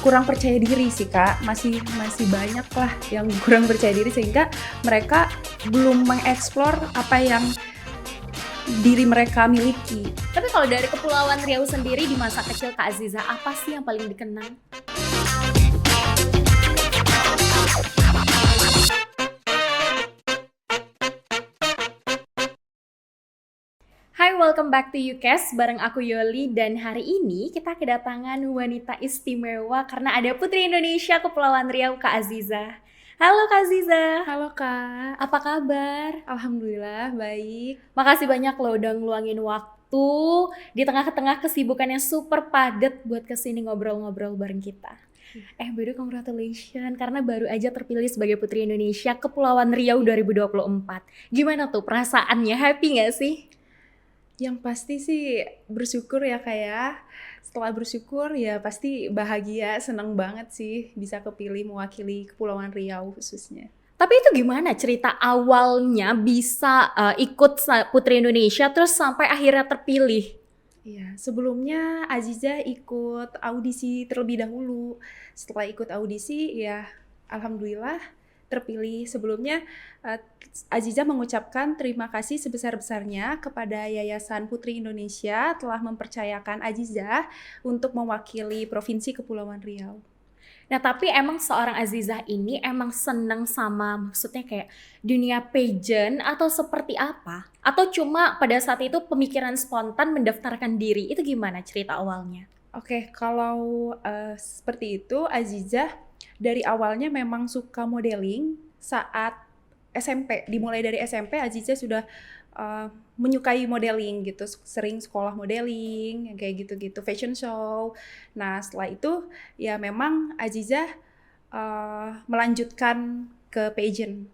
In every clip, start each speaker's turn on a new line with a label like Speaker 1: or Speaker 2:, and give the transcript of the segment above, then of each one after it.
Speaker 1: kurang percaya diri sih Kak, masih masih banyak lah yang kurang percaya diri sehingga mereka belum mengeksplor apa yang diri mereka miliki.
Speaker 2: Tapi kalau dari Kepulauan Riau sendiri di masa kecil Kak Aziza, apa sih yang paling dikenang? Hai, welcome back to UCast bareng aku Yoli, dan hari ini kita kedatangan wanita istimewa karena ada Putri Indonesia Kepulauan Riau, Kak Aziza. Halo Kak Aziza,
Speaker 1: Halo Kak,
Speaker 2: apa kabar?
Speaker 1: alhamdulillah baik.
Speaker 2: Makasih banyak loh udah ngeluangin waktu di tengah-tengah kesibukan yang super padat buat kesini ngobrol-ngobrol bareng kita. By the way, congratulations karena baru aja terpilih sebagai Putri Indonesia Kepulauan Riau 2024. Gimana tuh perasaannya? Happy gak sih?
Speaker 1: Yang pasti sih bersyukur ya Kak ya. Setelah bersyukur ya pasti bahagia, seneng banget sih bisa kepilih mewakili Kepulauan Riau khususnya.
Speaker 2: Tapi itu gimana cerita awalnya bisa ikut Putri Indonesia terus sampai akhirnya terpilih?
Speaker 1: Iya, sebelumnya Aziza ikut audisi terlebih dahulu. Setelah ikut audisi ya alhamdulillah terpilih. Sebelumnya Aziza mengucapkan terima kasih sebesar-besarnya kepada Yayasan Putri Indonesia telah mempercayakan Aziza untuk mewakili Provinsi Kepulauan Riau.
Speaker 2: Nah, tapi emang seorang Azizah ini emang seneng sama maksudnya kayak dunia pageant atau seperti apa? Atau cuma pada saat itu pemikiran spontan mendaftarkan diri? Itu gimana cerita awalnya?
Speaker 1: Oke, kalau seperti itu Aziza dari awalnya memang suka modeling saat SMP. Dimulai dari SMP Aziza sudah menyukai modeling gitu, sering sekolah modeling yang kayak gitu-gitu, fashion show. Nah setelah itu ya memang Aziza melanjutkan ke pageant.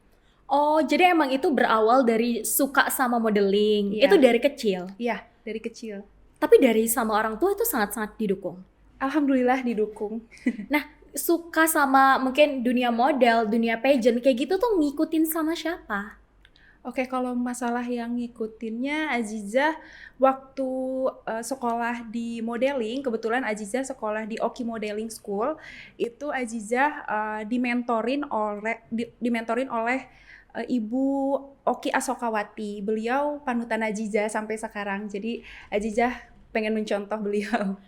Speaker 2: Oh, jadi emang itu berawal dari suka sama modeling.
Speaker 1: Iya.
Speaker 2: Itu dari kecil.
Speaker 1: Iya, dari kecil.
Speaker 2: Tapi dari sama orang tua itu sangat-sangat didukung.
Speaker 1: Alhamdulillah didukung.
Speaker 2: Nah, suka sama mungkin dunia model, dunia pageant kayak gitu tuh ngikutin sama siapa?
Speaker 1: Oke, kalau masalah yang ngikutinnya Aziza waktu sekolah di modeling, kebetulan Aziza sekolah di Oki Modeling School, itu Aziza dimentorin oleh Ibu Oki Asokawati. Beliau panutan Aziza sampai sekarang. Jadi Aziza pengen mencontoh beliau.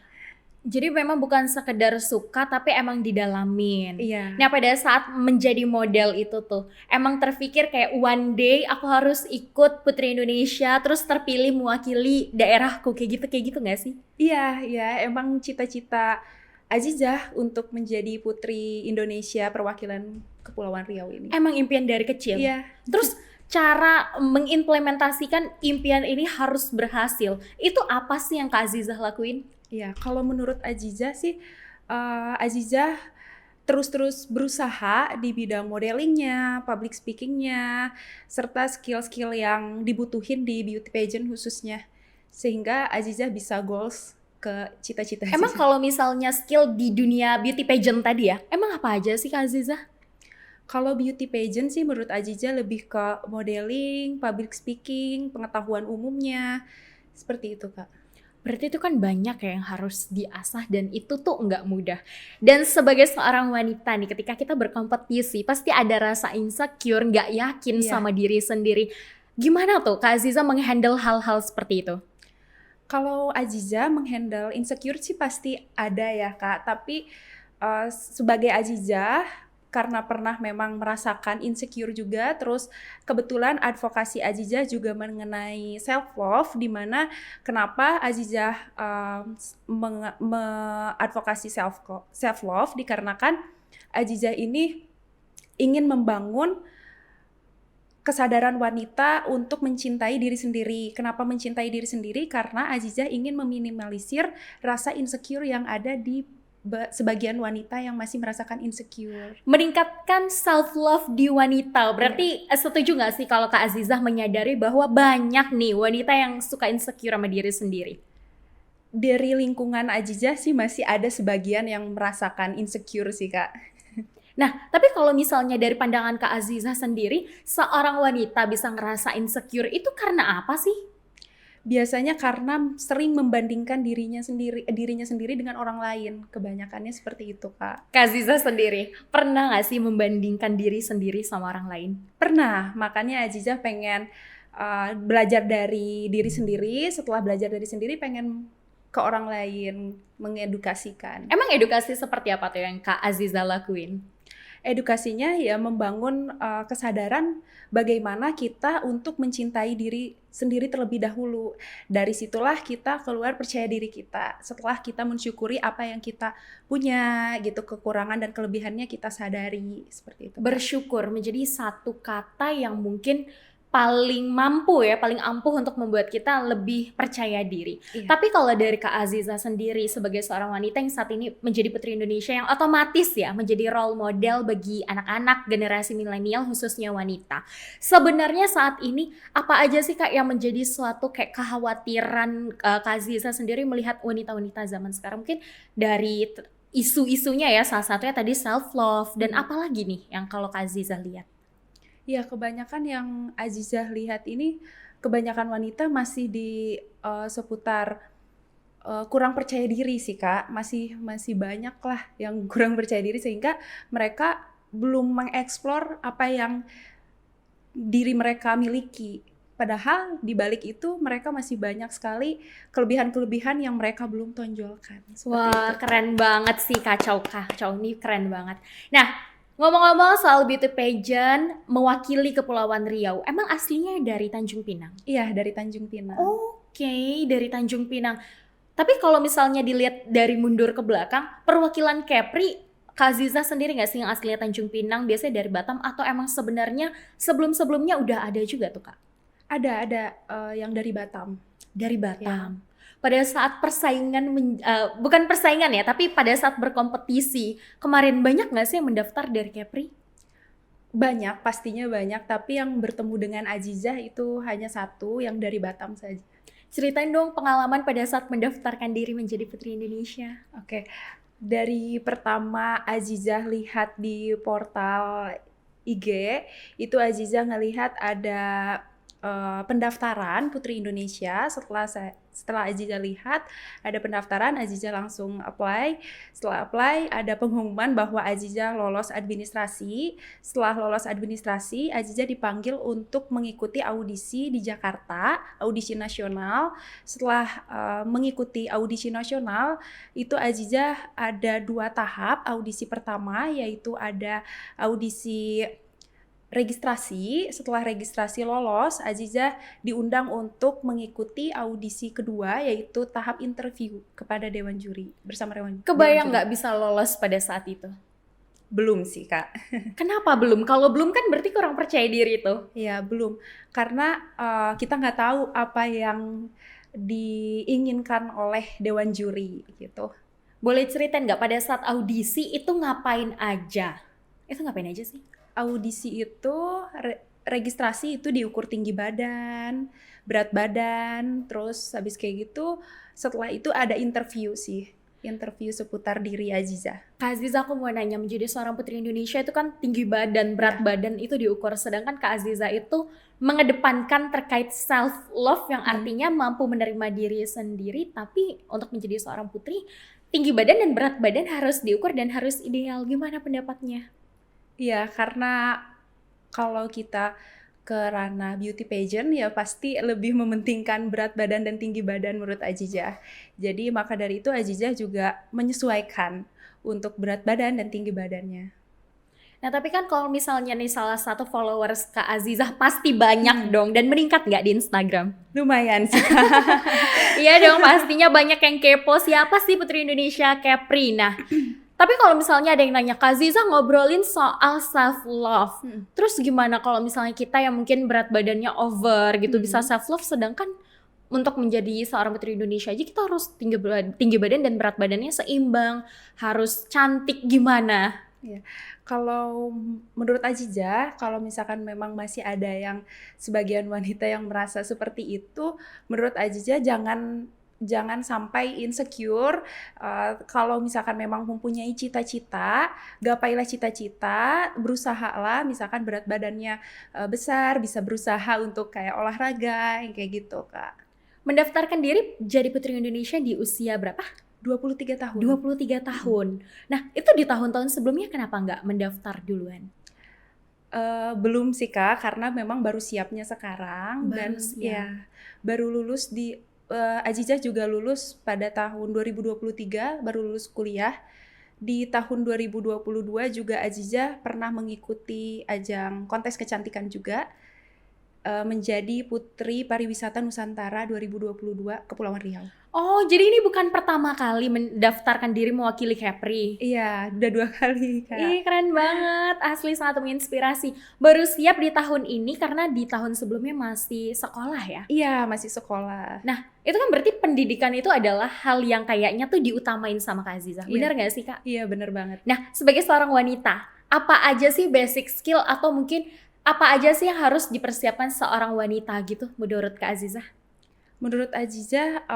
Speaker 2: Jadi memang bukan sekedar suka tapi emang didalamin.
Speaker 1: Iya.
Speaker 2: Nah, pada saat menjadi model itu tuh emang terpikir kayak one day aku harus ikut Putri Indonesia terus terpilih mewakili daerahku kayak gitu gak sih?
Speaker 1: Iya, emang cita-cita Azizah untuk menjadi Putri Indonesia perwakilan Kepulauan Riau ini.
Speaker 2: Emang impian dari kecil?
Speaker 1: Iya.
Speaker 2: Terus cara mengimplementasikan impian ini harus berhasil. Itu apa sih yang Kak Azizah lakuin?
Speaker 1: Iya, kalau menurut Aziza sih, Aziza terus berusaha di bidang modelingnya, public speakingnya, serta skill-skill yang dibutuhin di beauty pageant khususnya. Sehingga Aziza bisa goals ke cita-cita Aziza.
Speaker 2: Emang kalau misalnya skill di dunia beauty pageant tadi ya, emang apa aja sih Kak Azizah?
Speaker 1: Kalau beauty pageant sih menurut Aziza lebih ke modeling, public speaking, pengetahuan umumnya, seperti itu Kak.
Speaker 2: Berarti itu kan banyak ya yang harus diasah dan itu tuh nggak mudah. Dan sebagai seorang wanita nih, ketika kita berkompetisi pasti ada rasa insecure, nggak yakin sama diri sendiri. Gimana tuh Kak Aziza menghandle hal-hal seperti itu?
Speaker 1: Kalau Aziza menghandle insecure sih pasti ada ya Kak, tapi sebagai Aziza karena pernah memang merasakan insecure juga, terus kebetulan advokasi Aziza juga mengenai self love, di mana kenapa Aziza mengadvokasi self love dikarenakan Aziza ini ingin membangun kesadaran wanita untuk mencintai diri sendiri. Kenapa mencintai diri sendiri? Karena Aziza ingin meminimalisir rasa insecure yang ada di sebagian wanita yang masih merasakan insecure.
Speaker 2: Meningkatkan self love di wanita. Berarti setuju gak sih kalau Kak Azizah menyadari bahwa banyak nih wanita yang suka insecure sama diri sendiri?
Speaker 1: Dari lingkungan Aziza sih masih ada sebagian yang merasakan insecure sih Kak.
Speaker 2: Nah, tapi kalau misalnya dari pandangan Kak Azizah sendiri, seorang wanita bisa ngerasa insecure itu karena apa sih?
Speaker 1: Biasanya karena sering membandingkan dirinya sendiri dengan orang lain. Kebanyakannya seperti itu, Kak.
Speaker 2: Kak Aziza sendiri, pernah nggak sih membandingkan diri sendiri sama orang lain?
Speaker 1: Pernah, makanya Aziza pengen belajar dari diri sendiri. Setelah belajar dari sendiri pengen ke orang lain, mengedukasikan.
Speaker 2: Emang edukasi seperti apa tuh yang Kak Aziza lakuin?
Speaker 1: Edukasinya ya membangun kesadaran bagaimana kita untuk mencintai diri sendiri terlebih dahulu. Dari situlah kita keluar percaya diri kita. Setelah kita mensyukuri apa yang kita punya gitu, kekurangan dan kelebihannya kita sadari, seperti itu.
Speaker 2: Bersyukur menjadi satu kata yang mungkin paling mampu ya, paling ampuh untuk membuat kita lebih percaya diri.
Speaker 1: Iya.
Speaker 2: Tapi kalau dari Kak Aziza sendiri sebagai seorang wanita yang saat ini menjadi Putri Indonesia yang otomatis ya menjadi role model bagi anak-anak generasi milenial khususnya wanita. Sebenarnya saat ini apa aja sih Kak yang menjadi suatu kayak kekhawatiran Kak Aziza sendiri melihat wanita-wanita zaman sekarang, mungkin dari isu-isunya ya, salah satunya tadi self love dan apalagi nih yang kalau Kak Aziza lihat?
Speaker 1: Ya, kebanyakan yang Azizah lihat ini, kebanyakan wanita masih di seputar kurang percaya diri sih, Kak. Masih banyak lah yang kurang percaya diri sehingga mereka belum mengeksplor apa yang diri mereka miliki. Padahal di balik itu mereka masih banyak sekali kelebihan-kelebihan yang mereka belum tonjolkan. Seperti
Speaker 2: Wah,
Speaker 1: itu.
Speaker 2: keren banget sih kacau ini keren banget. Nah, ngomong-ngomong soal beauty pageant mewakili Kepulauan Riau, emang aslinya dari Tanjung Pinang?
Speaker 1: Iya, dari Tanjung Pinang.
Speaker 2: Oke, dari Tanjung Pinang. Tapi kalau misalnya dilihat dari mundur ke belakang, perwakilan Kepri, Kak Aziza sendiri nggak sih yang aslinya Tanjung Pinang, biasanya dari Batam, atau emang sebenarnya sebelum-sebelumnya udah ada juga tuh Kak?
Speaker 1: Ada yang dari Batam.
Speaker 2: Dari Batam. Pada saat persaingan, bukan persaingan ya, tapi pada saat berkompetisi, kemarin banyak nggak sih yang mendaftar dari Kepri?
Speaker 1: Banyak, pastinya banyak, tapi yang bertemu dengan Azizah itu hanya satu, yang dari Batam saja.
Speaker 2: Ceritain dong pengalaman pada saat mendaftarkan diri menjadi Putri Indonesia.
Speaker 1: Oke, dari pertama Azizah lihat di portal IG, itu Azizah ngelihat ada pendaftaran Putri Indonesia. Setelah Azizah lihat ada pendaftaran, Azizah langsung apply. Setelah apply ada pengumuman bahwa Azizah lolos administrasi. Setelah lolos administrasi, Azizah dipanggil untuk mengikuti audisi di Jakarta, audisi nasional. Setelah mengikuti audisi nasional, itu Azizah ada 2 tahap. Audisi pertama yaitu ada audisi registrasi. Setelah registrasi lolos, Azizah diundang untuk mengikuti audisi kedua, yaitu tahap interview kepada Dewan Juri bersama Dewan Juri.
Speaker 2: Kebayang nggak bisa lolos pada saat itu?
Speaker 1: Belum sih, Kak.
Speaker 2: Kenapa belum? Kalau belum kan berarti kurang percaya diri tuh.
Speaker 1: Ya, belum. Karena kita nggak tahu apa yang diinginkan oleh Dewan Juri gitu.
Speaker 2: Boleh ceritain nggak pada saat audisi itu ngapain aja? Itu ngapain aja sih?
Speaker 1: Audisi itu registrasi itu diukur tinggi badan, berat badan, terus habis kayak gitu setelah itu ada interview sih. Interview seputar diri Azizah.
Speaker 2: Kak Aziza, aku mau nanya, menjadi seorang Putri Indonesia itu kan tinggi badan, berat badan itu diukur. Sedangkan Kak Aziza itu mengedepankan terkait self love yang artinya mampu menerima diri sendiri. Tapi untuk menjadi seorang putri, tinggi badan dan berat badan harus diukur dan harus ideal. Gimana pendapatnya?
Speaker 1: Iya, karena kalau kita ke ranah beauty pageant ya pasti lebih mementingkan berat badan dan tinggi badan menurut Azizah. Jadi maka dari itu Azizah juga menyesuaikan untuk berat badan dan tinggi badannya.
Speaker 2: Nah tapi kan kalau misalnya nih salah satu followers Kak Azizah pasti banyak dong, dan meningkat nggak di Instagram?
Speaker 1: Lumayan sih.
Speaker 2: Iya dong, pastinya banyak yang kepo siapa sih Putri Indonesia Kepri. Nah, tapi kalau misalnya ada yang nanya, Kak Aziza ngobrolin soal self love, terus gimana kalau misalnya kita yang mungkin berat badannya over gitu bisa self love, sedangkan untuk menjadi seorang Putri Indonesia aja kita harus tinggi badan dan berat badannya seimbang, harus cantik, gimana?
Speaker 1: Ya. Kalau menurut Azizah, kalau misalkan memang masih ada yang sebagian wanita yang merasa seperti itu, menurut Azizah jangan sampai insecure. Kalau misalkan memang mempunyai cita-cita, gapailah cita-cita, berusahalah. Misalkan berat badannya besar, bisa berusaha untuk kayak olahraga, kayak gitu, Kak.
Speaker 2: Mendaftarkan diri jadi Putri Indonesia di usia berapa?
Speaker 1: 23 tahun.
Speaker 2: 23 tahun. Nah, itu di tahun-tahun sebelumnya kenapa nggak mendaftar duluan?
Speaker 1: Belum sih Kak, karena memang baru siapnya sekarang.
Speaker 2: Baru
Speaker 1: Dan
Speaker 2: siap.
Speaker 1: ya baru lulus Azizah juga lulus pada tahun 2023, baru lulus kuliah. Di tahun 2022 juga Azizah pernah mengikuti ajang kontes kecantikan juga, menjadi Putri Pariwisata Nusantara 2022 Kepulauan Riau.
Speaker 2: Oh, jadi ini bukan pertama kali mendaftarkan diri mewakili Kepri.
Speaker 1: Iya, udah 2 kali Kak.
Speaker 2: Ih, keren banget. Asli sangat menginspirasi. Baru siap di tahun ini karena di tahun sebelumnya masih sekolah ya?
Speaker 1: Iya, masih sekolah.
Speaker 2: Nah, itu kan berarti pendidikan itu adalah hal yang kayaknya tuh diutamain sama Kak Azizah. Bener
Speaker 1: Iya.
Speaker 2: gak sih Kak?
Speaker 1: Iya, bener banget.
Speaker 2: Nah, sebagai seorang wanita, apa aja sih basic skill atau mungkin apa aja sih yang harus dipersiapkan seorang wanita gitu menurut Kak Azizah?
Speaker 1: Menurut Azizah,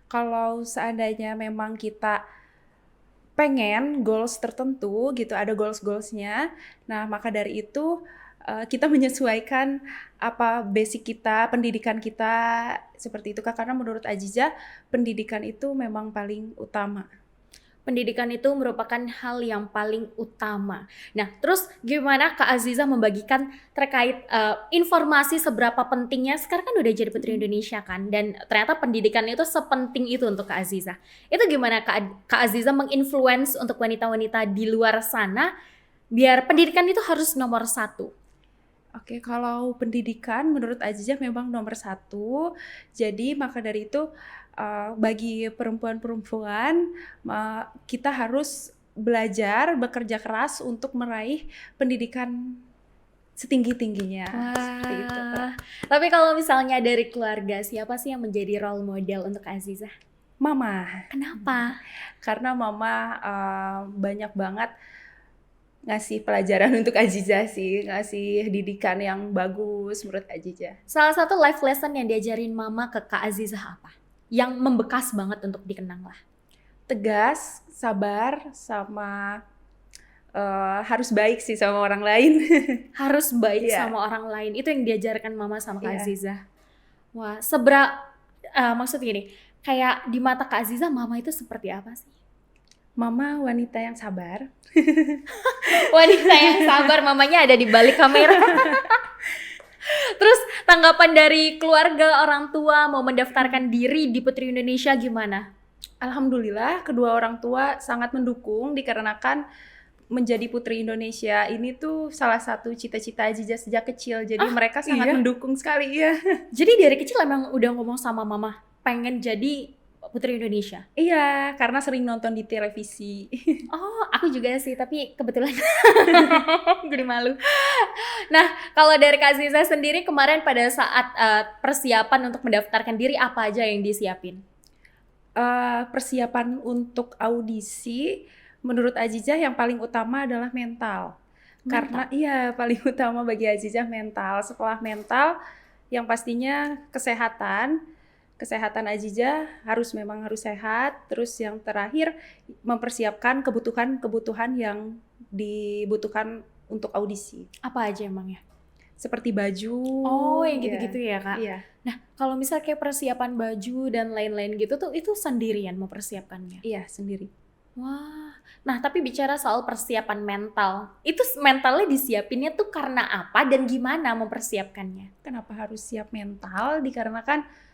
Speaker 1: kalau seandainya memang kita pengen goals tertentu gitu, ada goals-goalsnya, nah maka dari itu kita menyesuaikan apa basic kita, pendidikan kita, seperti itu Kak. Karena menurut Azizah, pendidikan itu memang paling utama.
Speaker 2: Pendidikan itu merupakan hal yang paling utama. Nah, terus gimana Kak Azizah membagikan terkait informasi seberapa pentingnya, sekarang kan udah jadi Putri Indonesia kan, dan ternyata pendidikan itu sepenting itu untuk Kak Azizah. Itu gimana Kak Azizah menginfluence untuk wanita-wanita di luar sana, biar pendidikan itu harus nomor 1?
Speaker 1: Oke, kalau pendidikan menurut Azizah memang nomor 1. Jadi maka dari itu bagi perempuan-perempuan kita harus belajar, bekerja keras untuk meraih pendidikan setinggi-tingginya. Seperti itu Kak.
Speaker 2: Wah, tapi kalau misalnya dari keluarga, siapa sih yang menjadi role model untuk Azizah?
Speaker 1: Mama,
Speaker 2: Kenapa?
Speaker 1: karena mama banyak banget ngasih pelajaran untuk Azizah sih, ngasih didikan yang bagus menurut Azizah.
Speaker 2: Salah satu life lesson yang diajarin mama ke Kak Azizah apa? Yang membekas banget untuk dikenang lah.
Speaker 1: Tegas, sabar, sama harus baik sih sama orang lain.
Speaker 2: Harus baik
Speaker 1: Iya.
Speaker 2: sama orang lain. Itu yang diajarkan mama sama Kak
Speaker 1: Iya.
Speaker 2: Azizah. Wah, maksud gini, kayak di mata Kak Azizah mama itu seperti apa sih?
Speaker 1: Mama wanita yang sabar.
Speaker 2: Wanita yang sabar, mamanya ada di balik kamera. Terus tanggapan dari keluarga, orang tua mau mendaftarkan diri di Putri Indonesia gimana?
Speaker 1: Alhamdulillah kedua orang tua sangat mendukung, dikarenakan menjadi Putri Indonesia ini tuh salah satu cita-cita Azizah sejak kecil. Jadi mereka sangat
Speaker 2: iya?
Speaker 1: mendukung sekali ya.
Speaker 2: Jadi dari kecil emang udah ngomong sama mama pengen jadi Putri Indonesia?
Speaker 1: Iya, karena sering nonton di televisi.
Speaker 2: Oh, aku juga sih, tapi kebetulan jadi malu. Nah, kalau dari Kak Azizah sendiri kemarin pada saat persiapan untuk mendaftarkan diri, apa aja yang disiapin?
Speaker 1: Persiapan untuk audisi menurut Azizah yang paling utama adalah mental. Karena iya, paling utama bagi Azizah mental. Setelah mental, yang pastinya kesehatan Azizah memang harus sehat. Terus yang terakhir mempersiapkan kebutuhan yang dibutuhkan untuk audisi.
Speaker 2: Apa aja emangnya?
Speaker 1: Seperti baju.
Speaker 2: Oh, yang gitu-gitu ya Kak?
Speaker 1: Iya.
Speaker 2: Nah, kalau misal kayak persiapan baju dan lain-lain gitu tuh, itu sendirian mempersiapkannya?
Speaker 1: Iya, sendiri.
Speaker 2: Wah, nah tapi bicara soal persiapan mental, itu mentalnya disiapinnya tuh karena apa dan gimana mempersiapkannya?
Speaker 1: Kenapa harus siap mental? Dikarenakan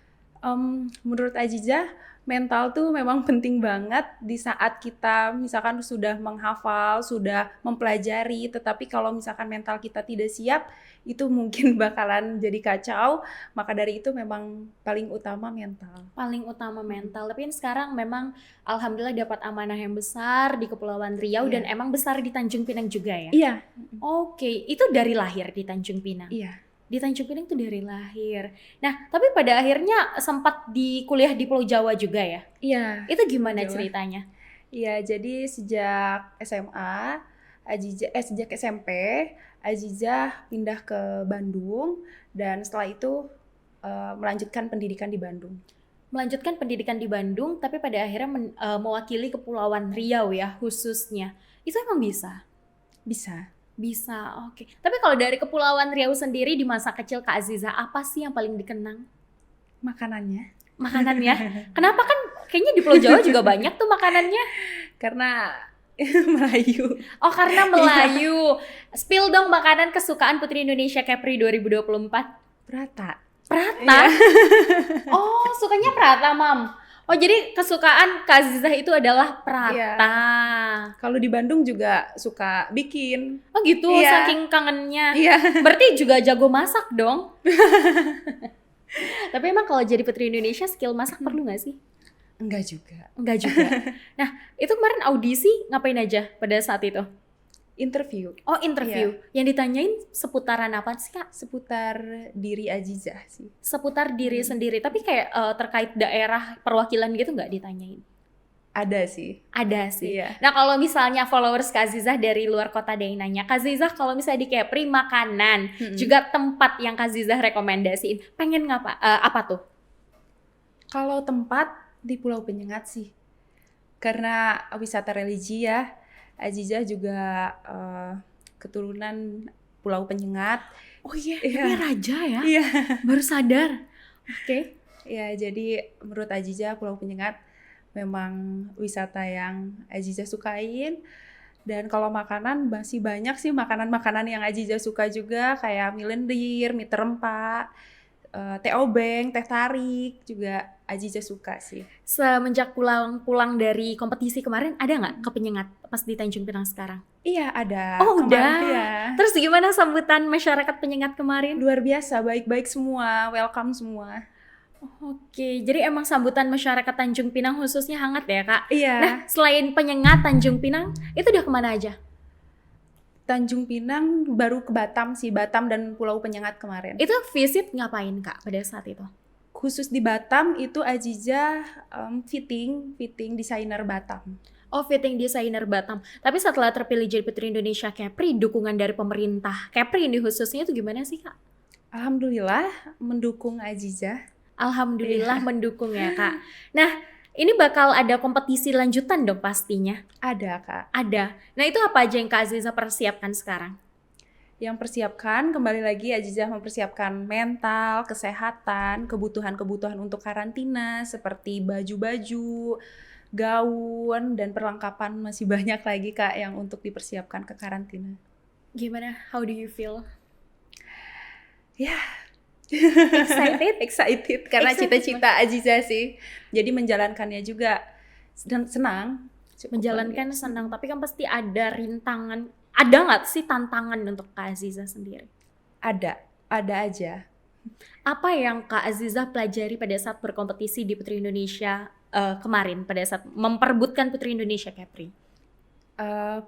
Speaker 1: menurut Azizah mental tuh memang penting banget di saat kita misalkan sudah menghafal, sudah mempelajari, tetapi kalau misalkan mental kita tidak siap, itu mungkin bakalan jadi kacau. Maka dari itu memang paling utama mental.
Speaker 2: Paling utama mental, tapi kan sekarang memang alhamdulillah dapat amanah yang besar di Kepulauan Riau dan emang besar di Tanjung Pinang juga ya?
Speaker 1: Iya.
Speaker 2: Oke, itu dari lahir di Tanjung Pinang?
Speaker 1: Iya.
Speaker 2: Di Tanjung Pinang tuh dari lahir. Nah, tapi pada akhirnya sempat di kuliah di Pulau Jawa juga ya?
Speaker 1: Iya.
Speaker 2: Itu gimana
Speaker 1: Jawa.
Speaker 2: ceritanya?
Speaker 1: Iya, jadi sejak SMA, sejak SMP, Azizah pindah ke Bandung dan setelah itu melanjutkan pendidikan di Bandung.
Speaker 2: Melanjutkan pendidikan di Bandung, tapi pada akhirnya mewakili Kepulauan Riau ya khususnya. Itu emang bisa?
Speaker 1: Bisa.
Speaker 2: Bisa, oke. Tapi kalau dari Kepulauan Riau sendiri di masa kecil Kak Azizah, apa sih yang paling dikenang?
Speaker 1: Makanannya.
Speaker 2: Makanannya. Kenapa? Kan kayaknya di Pulau Jawa juga banyak tuh makanannya.
Speaker 1: Karena Melayu.
Speaker 2: Oh, karena Melayu. Spill dong makanan kesukaan Putri Indonesia Kepri 2024.
Speaker 1: Prata.
Speaker 2: Prata? Oh, sukanya prata, Mam. Oh, jadi kesukaan Kak Azizah itu adalah prata.
Speaker 1: Kalau di Bandung juga suka bikin.
Speaker 2: Oh gitu,
Speaker 1: Iya.
Speaker 2: saking kangennya.
Speaker 1: Iya.
Speaker 2: Berarti juga jago masak dong. Tapi emang kalau jadi Putri Indonesia skill masak perlu gak sih?
Speaker 1: Enggak juga.
Speaker 2: Enggak juga. Nah, itu kemarin audisi ngapain aja pada saat itu?
Speaker 1: Interview.
Speaker 2: Oh, interview. Yang ditanyain seputaran apa sih, Kak?
Speaker 1: Seputar diri Azizah sih.
Speaker 2: Seputar diri sendiri. Tapi kayak terkait daerah perwakilan gitu nggak ditanyain?
Speaker 1: Ada sih.
Speaker 2: Ada sih.
Speaker 1: Iya.
Speaker 2: Nah, kalau misalnya followers Kak Azizah dari luar kota ada yang nanya, Kak Azizah kalau misalnya di Kepri makanan, juga tempat yang Kak Azizah rekomendasiin, pengen apa tuh?
Speaker 1: Kalau tempat di Pulau Penyengat sih. Karena wisata religi ya. Azizah juga keturunan Pulau Penyengat.
Speaker 2: Oh iya,
Speaker 1: Iya.
Speaker 2: dia raja ya?
Speaker 1: Iya.
Speaker 2: Baru sadar. Oke.
Speaker 1: Ya, jadi menurut Azizah Pulau Penyengat memang wisata yang Azizah sukain. Dan kalau makanan masih banyak sih makanan-makanan yang Azizah suka juga, kayak mie lendir, mie terempa, teh obeng, teh tarik juga Azizah suka sih.
Speaker 2: Semenjak pulang dari kompetisi kemarin, ada nggak ke Penyengat pas di Tanjung Pinang sekarang?
Speaker 1: Iya, ada.
Speaker 2: Oh,
Speaker 1: Kemarin,
Speaker 2: udah.
Speaker 1: iya.
Speaker 2: Terus gimana sambutan masyarakat Penyengat kemarin?
Speaker 1: Luar biasa, baik-baik semua, welcome semua.
Speaker 2: Oke, jadi emang sambutan masyarakat Tanjung Pinang khususnya hangat ya, Kak?
Speaker 1: Iya.
Speaker 2: Nah, selain Penyengat, Tanjung Pinang, itu udah kemana aja?
Speaker 1: Tanjung Pinang baru ke Batam sih, Batam dan Pulau Penyengat kemarin.
Speaker 2: Itu visit ngapain, Kak, pada saat itu?
Speaker 1: Khusus di Batam itu Azizah fitting desainer Batam.
Speaker 2: Oh, fitting designer Batam. Tapi setelah terpilih jadi Putri Indonesia Kepri, dukungan dari pemerintah Kepri ini khususnya itu gimana sih, Kak?
Speaker 1: Alhamdulillah mendukung Azizah.
Speaker 2: Alhamdulillah mendukung ya, Kak. Nah, ini bakal ada kompetisi lanjutan dong pastinya.
Speaker 1: Ada, Kak.
Speaker 2: Ada. Nah, itu apa aja yang Kak Azizah persiapkan sekarang?
Speaker 1: Yang persiapkan, kembali lagi Azizah mempersiapkan mental, kesehatan, kebutuhan-kebutuhan untuk karantina seperti baju-baju, gaun, dan perlengkapan masih banyak lagi, Kak, yang untuk dipersiapkan ke karantina.
Speaker 2: Gimana? How do you feel?
Speaker 1: Ya,
Speaker 2: Excited?
Speaker 1: karena cita-cita Azizah sih. Jadi menjalankannya juga senang.
Speaker 2: Menjalankan senang, tapi kan pasti ada rintangan. Ada nggak sih tantangan untuk Kak Azizah sendiri?
Speaker 1: Ada aja.
Speaker 2: Apa yang Kak Azizah pelajari pada saat berkompetisi di Putri Indonesia kemarin, pada saat memperebutkan Putri Indonesia Kepri?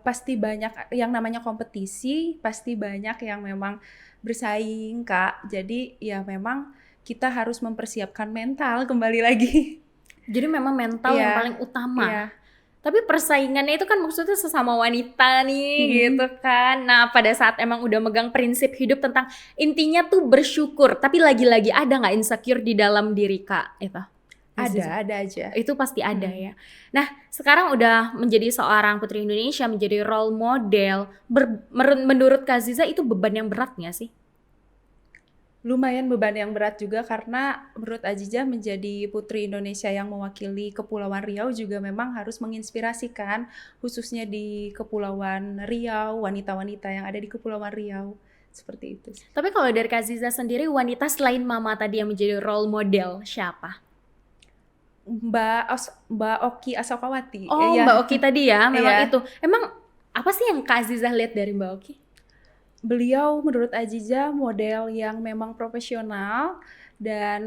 Speaker 1: Pasti banyak yang namanya kompetisi, pasti banyak yang memang bersaing, Kak. Jadi ya memang kita harus mempersiapkan mental kembali lagi.
Speaker 2: Jadi memang mental yang paling utama.
Speaker 1: Iya.
Speaker 2: Tapi persaingannya itu kan maksudnya sesama wanita nih gitu kan. Nah, pada saat emang udah megang prinsip hidup tentang intinya tuh bersyukur, tapi lagi-lagi ada nggak insecure di dalam diri Kak itu?
Speaker 1: Ada aja.
Speaker 2: Itu pasti ada ya. Nah, sekarang udah menjadi seorang Putri Indonesia, menjadi role model. Menurut Kak Azizah itu beban yang berat nggak sih?
Speaker 1: Lumayan beban yang berat juga karena menurut Azizah menjadi Putri Indonesia yang mewakili Kepulauan Riau juga memang harus menginspirasikan, khususnya di Kepulauan Riau, wanita-wanita yang ada di Kepulauan Riau. Seperti itu.
Speaker 2: Tapi kalau dari Kak Azizah sendiri, wanita selain Mama tadi yang menjadi role model, siapa?
Speaker 1: Mbak Oki Asokawati.
Speaker 2: Oh,
Speaker 1: iya.
Speaker 2: Mbak Oki tadi ya, memang
Speaker 1: Iya.
Speaker 2: itu. Emang apa sih yang Kak Azizah lihat dari Mbak Oki?
Speaker 1: Beliau menurut Azizah model yang memang profesional dan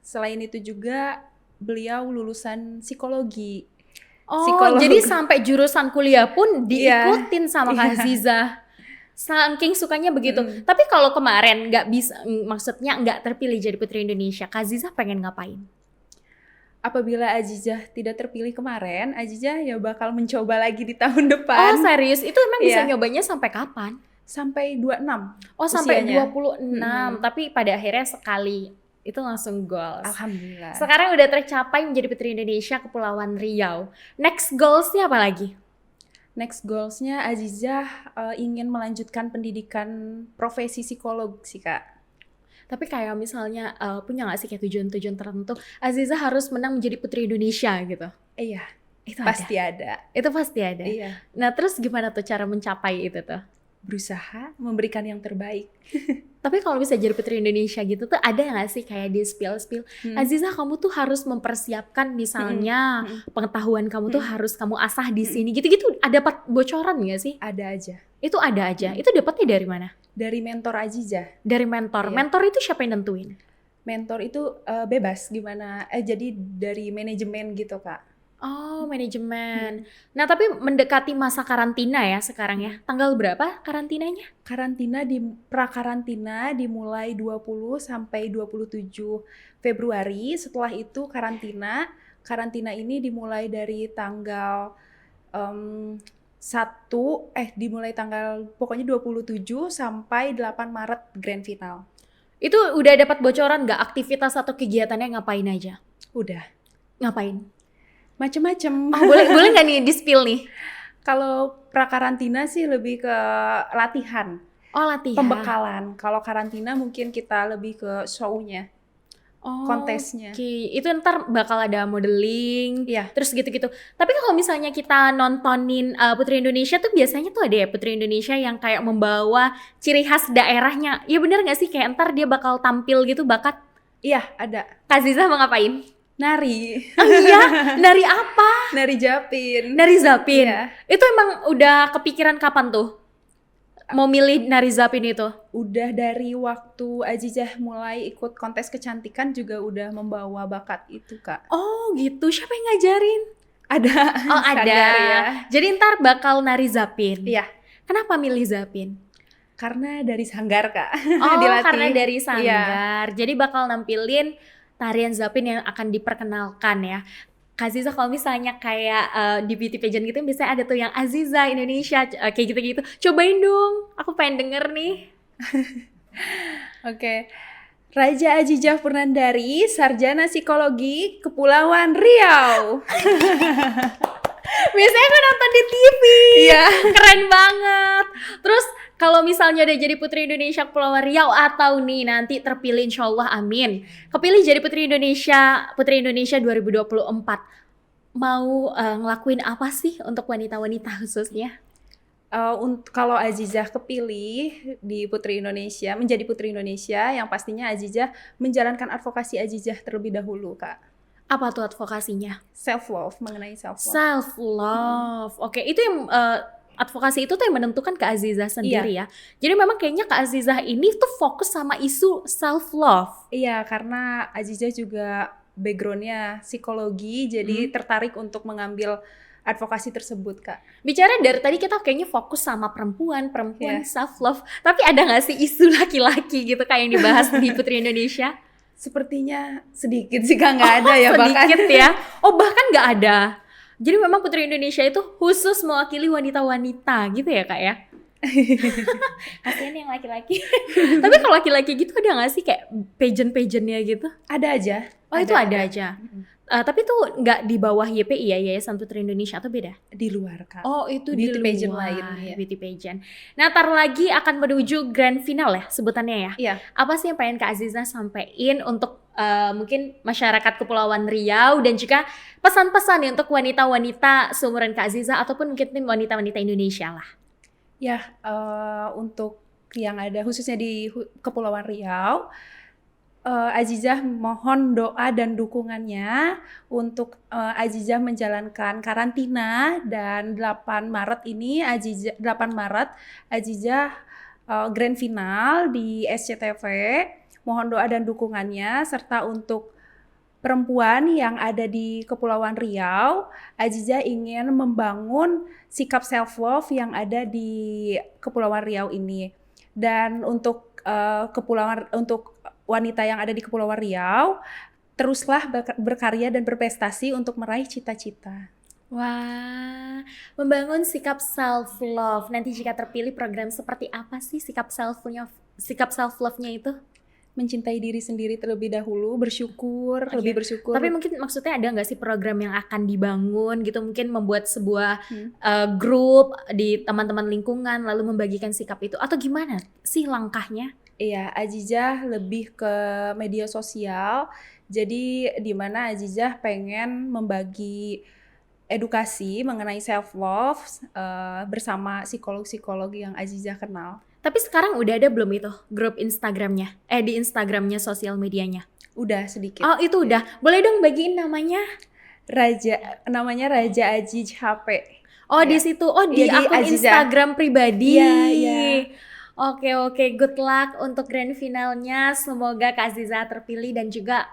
Speaker 1: selain itu juga beliau lulusan psikologi.
Speaker 2: Oh,
Speaker 1: Psikolog.
Speaker 2: jadi sampai jurusan kuliah pun diikutin sama Kak
Speaker 1: Iya.
Speaker 2: Azizah. Saking sukanya begitu. Tapi kalau kemarin nggak bisa, maksudnya nggak terpilih jadi Putri Indonesia, Kak Azizah pengen ngapain?
Speaker 1: Apabila Azizah tidak terpilih kemarin, Azizah ya bakal mencoba lagi di tahun
Speaker 2: Oh,
Speaker 1: depan.
Speaker 2: serius? Itu emang bisa
Speaker 1: Iya.
Speaker 2: nyobanya sampai kapan?
Speaker 1: Sampai 26.
Speaker 2: Oh, sampai
Speaker 1: usianya.
Speaker 2: 26. Tapi pada akhirnya sekali itu langsung goals.
Speaker 1: Alhamdulillah.
Speaker 2: Sekarang udah tercapai menjadi Putri Indonesia Kepulauan Riau. Next goalsnya apa lagi?
Speaker 1: Next goals-nya Azizah ingin melanjutkan pendidikan profesi psikolog sih, Kak.
Speaker 2: Tapi kayak misalnya punya nggak sih kayak tujuan-tujuan tertentu? Aziza harus menang menjadi Putri Indonesia gitu.
Speaker 1: Iya,
Speaker 2: Itu
Speaker 1: pasti ada.
Speaker 2: Itu pasti ada.
Speaker 1: Iya,
Speaker 2: Nah terus gimana tuh cara mencapai itu tuh?
Speaker 1: berusaha memberikan yang terbaik.
Speaker 2: Tapi kalau bisa jadi Putri Indonesia gitu tuh ada nggak sih kayak di spill-spill? Aziza kamu tuh harus mempersiapkan misalnya pengetahuan kamu tuh harus kamu asah di sini gitu-gitu. Ada bocoran nggak sih?
Speaker 1: Ada aja.
Speaker 2: Itu ada aja. Itu dapatnya dari mana?
Speaker 1: Dari mentor Azizah.
Speaker 2: Dari mentor.
Speaker 1: Iya.
Speaker 2: Mentor itu siapa yang nentuin?
Speaker 1: Mentor itu bebas gimana, jadi dari manajemen gitu Kak.
Speaker 2: Oh, manajemen. Nah, tapi mendekati masa karantina ya sekarang ya. Tanggal berapa karantinanya?
Speaker 1: Prakarantina dimulai 20 sampai 27 Februari. Setelah itu karantina. Karantina ini dimulai dari tanggal dimulai tanggal pokoknya 27 sampai 8 Maret grand final.
Speaker 2: Itu udah dapat bocoran nggak aktivitas atau kegiatannya ngapain aja?
Speaker 1: Udah.
Speaker 2: Ngapain?
Speaker 1: Macem-macem.
Speaker 2: Oh, boleh nggak nih di-spill nih?
Speaker 1: Kalau prakarantina sih lebih ke latihan.
Speaker 2: Oh, latihan.
Speaker 1: Pembekalan. Kalau karantina mungkin kita lebih ke show-nya. Kontesnya.
Speaker 2: Oke. Itu ntar bakal ada modeling,
Speaker 1: Iya.
Speaker 2: terus gitu-gitu. Tapi kalau misalnya kita nontonin Putri Indonesia tuh biasanya tuh ada ya Putri Indonesia yang kayak membawa ciri khas daerahnya. Ya bener gak sih kayak ntar dia bakal tampil gitu bakat?
Speaker 1: Iya, ada.
Speaker 2: Kak Ziza mau ngapain?
Speaker 1: Nari.
Speaker 2: Oh iya? Nari apa?
Speaker 1: Nari Japin.
Speaker 2: Nari Zapin?
Speaker 1: Iya.
Speaker 2: Itu emang udah kepikiran kapan tuh? Mau milih Nari Zapin itu?
Speaker 1: Udah dari waktu Azizah mulai ikut kontes kecantikan juga udah membawa bakat itu Kak.
Speaker 2: Oh gitu, siapa yang ngajarin?
Speaker 1: Ada.
Speaker 2: Oh ada.
Speaker 1: Sadar ya.
Speaker 2: Jadi ntar bakal Nari Zapin?
Speaker 1: Iya.
Speaker 2: Kenapa milih Zapin?
Speaker 1: Karena dari Sanggar Kak.
Speaker 2: Oh
Speaker 1: Dilatih.
Speaker 2: karena dari
Speaker 1: Iya.
Speaker 2: Sanggar. Jadi bakal nampilin tarian Zapin yang akan diperkenalkan ya. Kak Ziza kalau misalnya kayak di beauty pageant gitu biasanya ada tuh yang Aziza Indonesia kayak gitu-gitu. Cobain dong, aku pengen denger nih.
Speaker 1: Oke. Raja Azizah Purnandari, Sarjana Psikologi, Kepulauan Riau.
Speaker 2: Biasanya aku nonton di TV.
Speaker 1: Iya.
Speaker 2: Keren banget. Terus kalau misalnya udah jadi Putri Indonesia Kepulauan Riau atau nih nanti terpilih insyaallah amin. Kepilih jadi Putri Indonesia 2024. Mau ngelakuin apa sih untuk wanita-wanita khususnya?
Speaker 1: Kalau Azizah kepilih di Putri Indonesia, menjadi Putri Indonesia, yang pastinya Azizah menjalankan advokasi Azizah terlebih dahulu, Kak.
Speaker 2: Apa tuh advokasinya?
Speaker 1: Self-love, mengenai self-love.
Speaker 2: Self-love. Oke, itu yang advokasi itu tuh yang menentukan Kak Azizah sendiri ya. Jadi memang kayaknya Kak Azizah ini tuh fokus sama isu self-love.
Speaker 1: Iya, karena Azizah juga background-nya psikologi, jadi tertarik untuk mengambil advokasi tersebut, Kak.
Speaker 2: Bicara dari tadi kita kayaknya fokus sama perempuan self-love. Tapi ada gak sih isu laki-laki gitu kayak yang dibahas di Putri Indonesia?
Speaker 1: Sepertinya sedikit sih Kak, nggak ada ya bahkan.
Speaker 2: Sedikit ya. Oh bahkan nggak ada. Jadi memang Putri Indonesia itu khusus mewakili wanita-wanita gitu ya Kak ya? Kasian yang laki-laki. Tapi kalau laki-laki gitu ada nggak sih kayak pageant-pageantnya gitu?
Speaker 1: Ada aja.
Speaker 2: Oh itu ada aja. Tapi itu nggak di bawah YPI ya, Yayasan Putri Indonesia atau beda?
Speaker 1: Di luar Kak.
Speaker 2: Oh itu
Speaker 1: beauty
Speaker 2: di
Speaker 1: pageant
Speaker 2: luar.
Speaker 1: lain. Ya.
Speaker 2: Beauty pageant. Nah tar lagi akan menuju grand final ya sebutannya ya?
Speaker 1: Iya.
Speaker 2: Apa sih yang pengen Kak Azizah sampein untuk mungkin masyarakat Kepulauan Riau dan juga pesan-pesan nih untuk wanita-wanita seumuran Kak Azizah ataupun mungkin wanita-wanita Indonesia lah.
Speaker 1: Ya, untuk yang ada khususnya di Kepulauan Riau, Azizah mohon doa dan dukungannya untuk Azizah menjalankan karantina, dan 8 Maret Azizah grand final di SCTV. Mohon doa dan dukungannya, serta untuk perempuan yang ada di Kepulauan Riau, Azizah ingin membangun sikap self-love yang ada di Kepulauan Riau ini. Dan untuk untuk wanita yang ada di Kepulauan Riau, teruslah berkarya dan berprestasi untuk meraih cita-cita.
Speaker 2: Wah, membangun sikap self-love. Nanti jika terpilih program seperti apa sih sikap self-love-nya itu?
Speaker 1: Mencintai diri sendiri terlebih dahulu, bersyukur, lebih bersyukur.
Speaker 2: Tapi mungkin maksudnya ada nggak sih program yang akan dibangun gitu, mungkin membuat sebuah grup di teman-teman lingkungan lalu membagikan sikap itu, atau gimana sih langkahnya?
Speaker 1: Iya, Azizah lebih ke media sosial. Jadi di mana Azizah pengen membagi edukasi mengenai self love bersama psikolog-psikolog yang Azizah kenal.
Speaker 2: Tapi sekarang udah ada belum itu grup Instagramnya? Di Instagramnya sosial medianya?
Speaker 1: Udah sedikit.
Speaker 2: Oh itu udah. Boleh dong bagiin namanya?
Speaker 1: Namanya Raja Aziz HP.
Speaker 2: Oh di
Speaker 1: Ya.
Speaker 2: situ. Oh di
Speaker 1: Iya, di
Speaker 2: akun
Speaker 1: Azizah.
Speaker 2: Instagram pribadi.
Speaker 1: Iya, iya.
Speaker 2: Oke, good luck untuk grand finalnya. Semoga Kak Aziza terpilih dan juga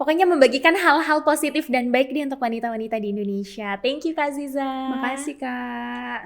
Speaker 2: pokoknya membagikan hal-hal positif dan baik nih untuk wanita-wanita di Indonesia. Thank you Kak Aziza.
Speaker 1: Makasih Kak.